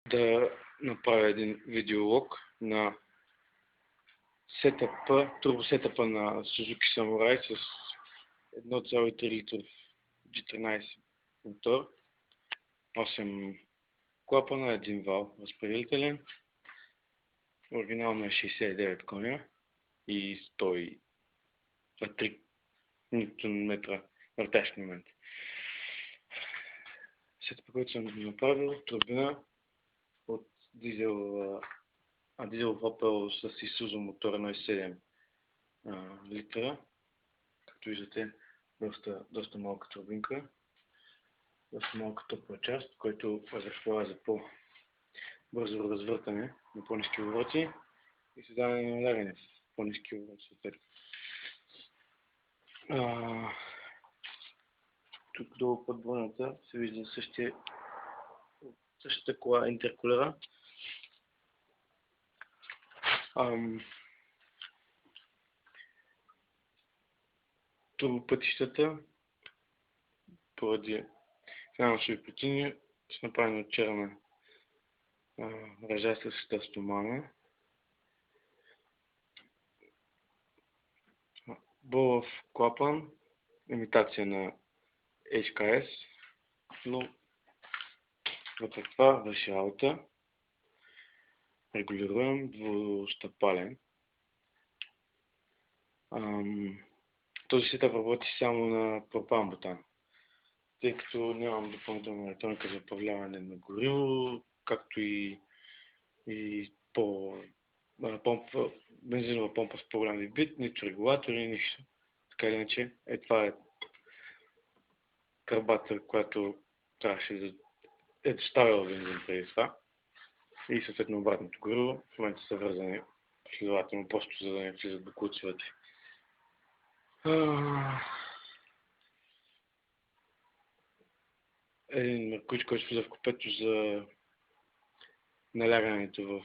да направя един видеолог на турбосетъпа на Suzuki Samurai с 1,3 литров G13 мотор, 8 клапана, 1 вал разпределителен. Оригинално е 69 коня и 103 Нм въртящ момент. Сетъпа, който съм направил, турбина от дизелов Opel с Isuzu мотор 1,7 литра. Както виждате, доста малка турбинка, доста малка топла част, който разполага за по-бързо развъртане на по-ниски обороти и създаване на налягане в по-ниски обороти. Тук долу под бронята се вижда същата кола интеркулера. Турбопътищата поради финансови причини са направени от черна ръжастваща стомана. Болов клапан, имитация на HKS, но въпреки това върши работа. Регулируем, двустъпален. Този сетъп работи само на пропан-бутан, тъй като нямам допълнителна електроника за управляване на гориво, както и бензинова помпа с по-голям дебит, нито регулатори, нищо. Така или иначе, това е кърбата, която трябваше да е доставила бензин преди това. И съответно обратното гориво в момента са вързани последователно, просто за да не влизат боклуци вътре. Един меркуч, който влиза в купето за налягането в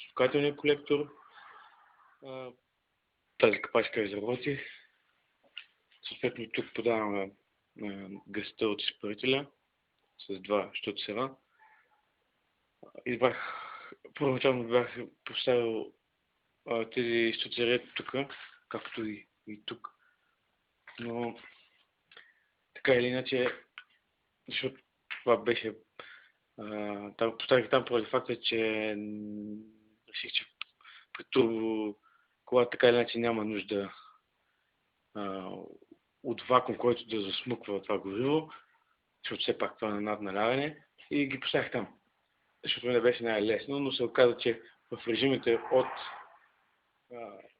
стокателния колектор. Тази капачка изработи. Съответно тук подаваме газта от изпарителя с два щуцера. Първоначално бях поставил тези щуцери тук, както и тук. Но така или иначе, защото това беше поставих там поради факта, че реших, че при турбо кола така или иначе няма нужда от вакуум, който да засмуква това гориво, защото все пак това е надналяване, и ги поставих там. Защото не беше най-лесно, но се оказа, че в режимите от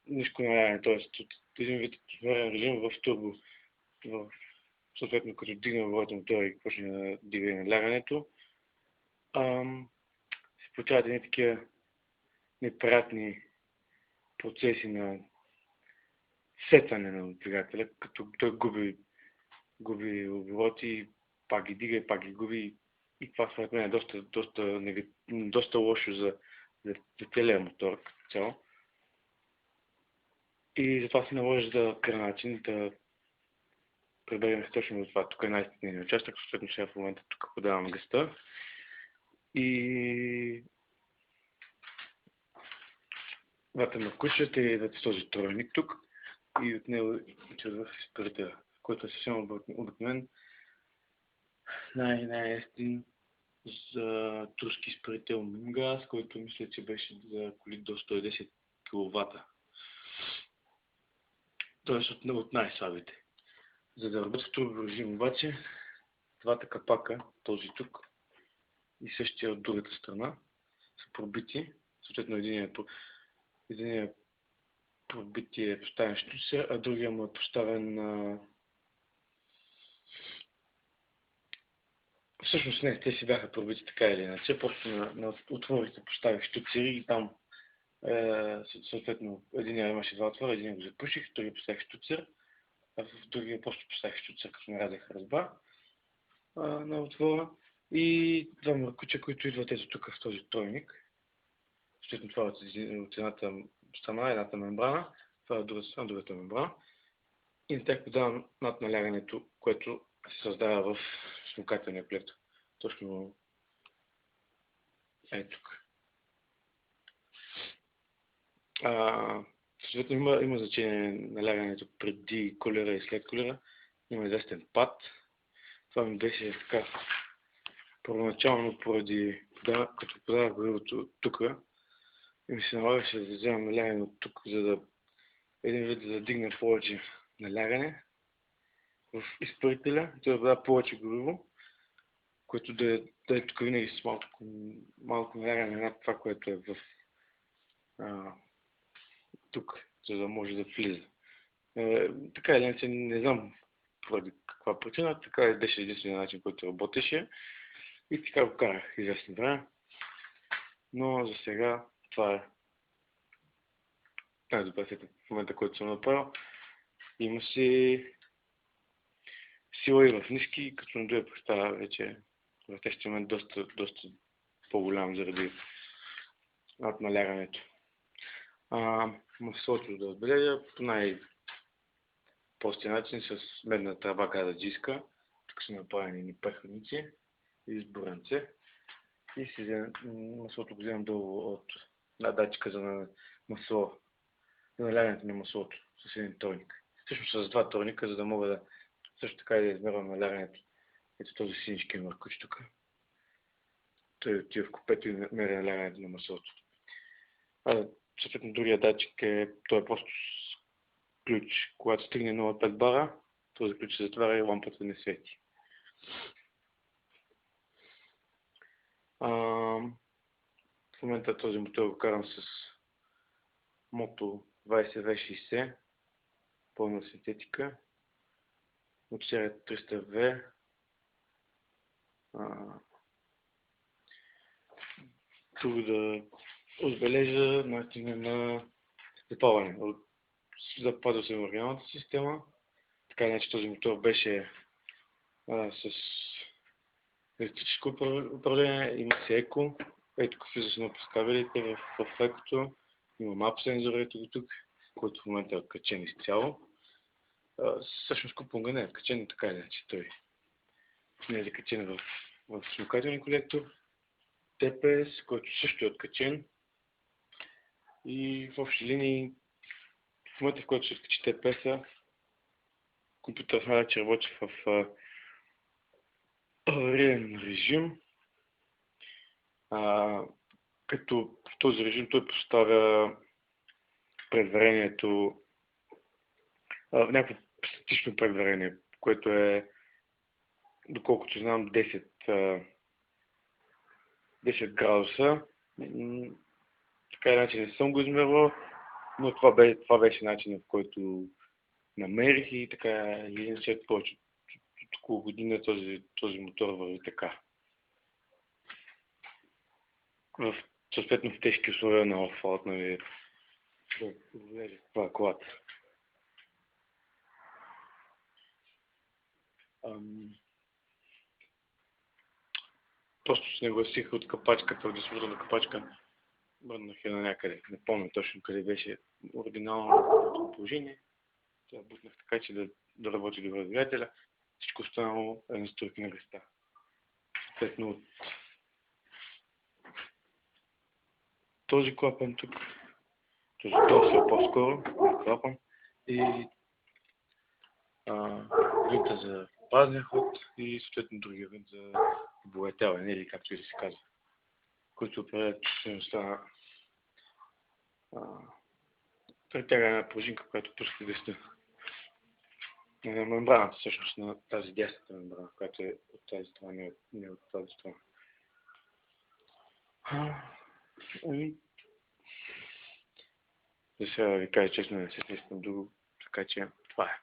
ниско налягане, т.е. от един вид атмосферен режим в турбо, съответно като дигна оборота мотора и почне да дига налягането, се получават едни такива неприятни процеси на сетване на двигателя, като той губи обороти, пак ги дига и пак ги губи. И това според мен е доста лошо за целия мотор като цяло. И затова се наложи да начин да прибегнем точно до това. Тук е най-стъпният участък, съответно сега в момента тук подавам газта. И двата меркучета и двата този тройник тук. И от него чрез изпарителя, който е съвсем обикновен, най-естин за турски изпарител Мингаз, който мисля, че беше за коли до 110 кВт. Тоест от най-слабите. За да работи в турбо режим обаче, двата капака, този тук и същия от другата страна, са пробити. Съответно единият пробити е поставен щуцер, а другия му е поставен Всъщност не, те си бяха пробити така или иначе, просто на отворите поставих щуцери и там съответно единия имаше два отвора, единия го запуших, другия поставих щуцер, а в другия просто поставих щуцер, като нарязах ръзба на отвора, и два меркуча, които идват ето тук в този тройник. Съответно това от едната страна, едната мембрана, това е от другата страна, другата мембрана. И на тях подавам над налягането, което се създава в смукателния колектор. Точно Ето тук. Съответно има значение налягането преди колера и след колера. Има известен пад. Това ми беше така първоначално поради като подавах горивото тук и ми се налагаше да вземам налягане от тук, за да един вид да дигна повече налягане в изпарителя, да дава повече гориво, което да е тук винаги с малко налягане над това, което е в тук, за да може да влиза. Така или иначе, не знам поради каква причина, така беше единствения начин, който работеше и така го карах известно време. Но за сега това е най-добре в момента, който съм направил. Има си сила и в ниски, като на друга представа вече в тежкия момент доста по-голям заради налягането. Маслото да отбележа по най-простия начин с медна тръба гададжийска. Тук са направени ни преходници и изборенце. И маслото го вземам долу от датчика за масло, за налягането на маслото с един торник. Всъщност с два торника, за да мога да също така и да измервам налягането. Ето този синички мъркуч тук. Той отива в купето и меря налягането на маслото. Съответно другия датчик той е просто с ключ. Когато стигне 0,5 бара, този ключ се затваря и лампата не свети. В момента този мотор го карам с Moto 20V60, пълна синтетика, от серия 300V. Тук да отбележа начина на запалване. Запазва се в оригиналната система, така иначе този мотор беше с електрическо управление, има си еко. Ето тук влиза се напрез кабелите в екото. Има мап сензор, ето го тук, който в момента е качен изцяло. Всъщност купонга не е качен, но така иначе той не е закачен в смукателен колектор. TPS, който също е откачен. И в общи линии, в момента в който се откачи TPS-а, компютърът вече работи в авариен режим. Като в този режим той поставя предварението, някакво статично предварение, което е, доколкото знам, 10 градуса. Така иначе не съм го измервал, но това беше начинът, в който намерих и така и след повече от около година този мотор върви така. Съответно в тежки условия на асфалт, нали, това е колата. Просто се нагласих от капачката, от дистрибуторна капачка. Бърнах я на някъде. Не помня точно къде беше оригиналното положение. Това бутнах така, че да работи добре двигателя. Всичко останало е настройки на гъста. Съответно от този клапан тук, този досъл по-скоро, клапан и винта за пазния ход и съответно другия винт за обогатяване, или както и да се казва, които определят чувствеността претягане на пружинка, която пуска гъста на мембраната, всъщност на тази дясната мембрана, която е от тази страна, не от тази страна. За сега да ви кажа честно, не се сещам друго, така че това е.